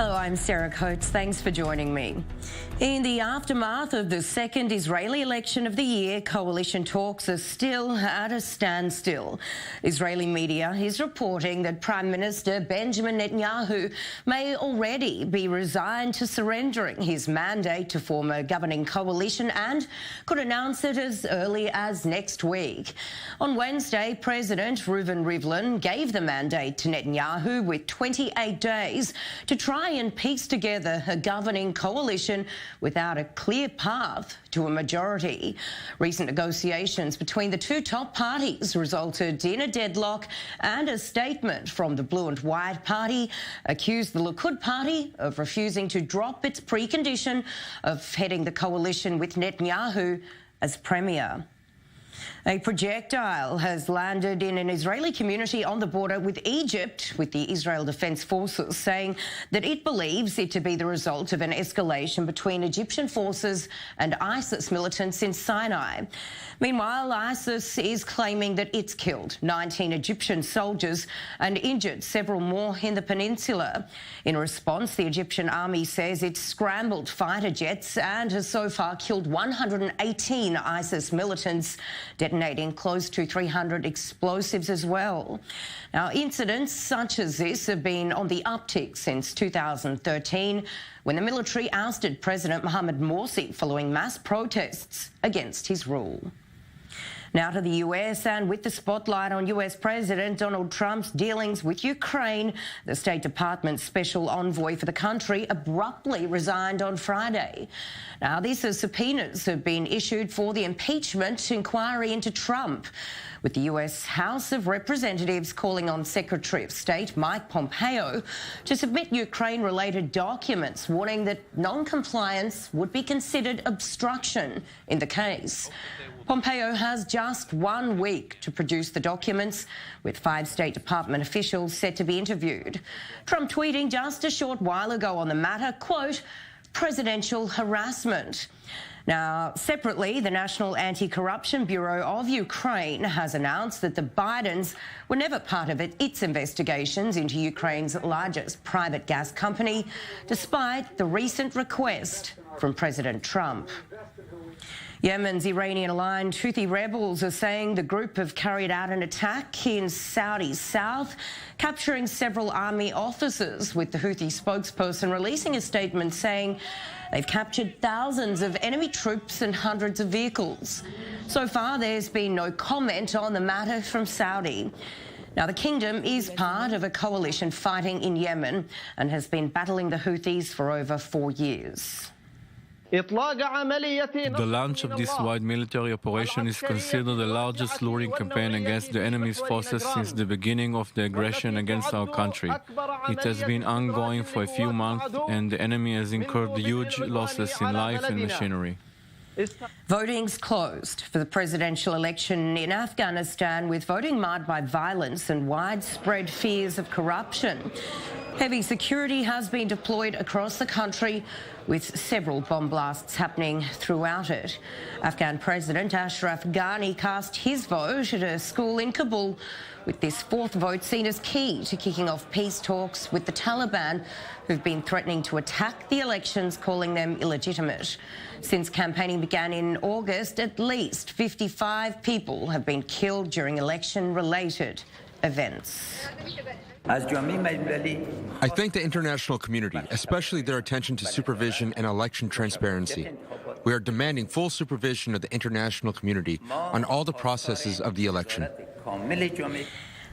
Hello, I'm Sarah Coates. Thanks for joining me. In the aftermath of the second Israeli election of the year, coalition talks are still at a standstill. Israeli media is reporting that Prime Minister Benjamin Netanyahu may already be resigned to surrendering his mandate to form a governing coalition and could announce it as early as next week. On Wednesday, President Reuven Rivlin gave the mandate to Netanyahu with 28 days to try and piece together a governing coalition without a clear path to a majority. Recent negotiations between the two top parties resulted in a deadlock, and a statement from the Blue and White Party accused the Likud Party of refusing to drop its precondition of heading the coalition with Netanyahu as Premier. A projectile has landed in an Israeli community on the border with Egypt, with the Israel Defense Forces saying that it believes it to be the result of an escalation between Egyptian forces and ISIS militants in Sinai. Meanwhile, ISIS is claiming that it's killed 19 Egyptian soldiers and injured several more in the peninsula. In response, the Egyptian army says it's scrambled fighter jets and has so far killed 118 ISIS militants, detonating close to 300 explosives as well. Now, incidents such as this have been on the uptick since 2013, when the military ousted President Mohamed Morsi following mass protests against his rule. Now to the US, and with the spotlight on US President Donald Trump's dealings with Ukraine, the State Department's special envoy for the country abruptly resigned on Friday. Now, this as subpoenas have been issued for the impeachment inquiry into Trump, with the US House of Representatives calling on Secretary of State Mike Pompeo to submit Ukraine-related documents, warning that non-compliance would be considered obstruction in the case. Pompeo has just 1 week to produce the documents, with 5 State Department officials set to be interviewed. Trump tweeting just a short while ago on the matter, quote, "presidential harassment." Now, separately, the National Anti-Corruption Bureau of Ukraine has announced that the Bidens were never part of its investigations into Ukraine's largest private gas company, despite the recent request from President Trump. Yemen's Iranian-aligned Houthi rebels are saying the group have carried out an attack in Saudi south, capturing several army officers, with the Houthi spokesperson releasing a statement saying they've captured thousands of enemy troops and hundreds of vehicles. So far, there's been no comment on the matter from Saudi. Now, the kingdom is part of a coalition fighting in Yemen and has been battling the Houthis for over 4 years. The launch of this wide military operation is considered the largest luring campaign against the enemy's forces since the beginning of the aggression against our country. It has been ongoing for a few months, and the enemy has incurred huge losses in life and machinery. Voting's closed for the presidential election in Afghanistan, with voting marred by violence and widespread fears of corruption. Heavy security has been deployed across the country, with several bomb blasts happening throughout it. Afghan President Ashraf Ghani cast his vote at a school in Kabul, with this 4th vote seen as key to kicking off peace talks with the Taliban, who've been threatening to attack the elections, calling them illegitimate. Since campaigning began in August, at least 55 people have been killed during election-related events. I thank the international community, especially their attention to supervision and election transparency. We are demanding full supervision of the international community on all the processes of the election.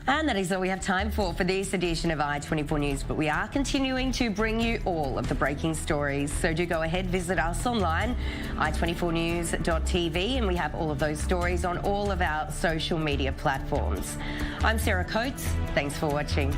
And that is all we have time for this edition of I24 News, but we are continuing to bring you all of the breaking stories. So do go ahead, visit us online, i24news.tv, and we have all of those stories on all of our social media platforms. I'm Sarah Coates. Thanks for watching.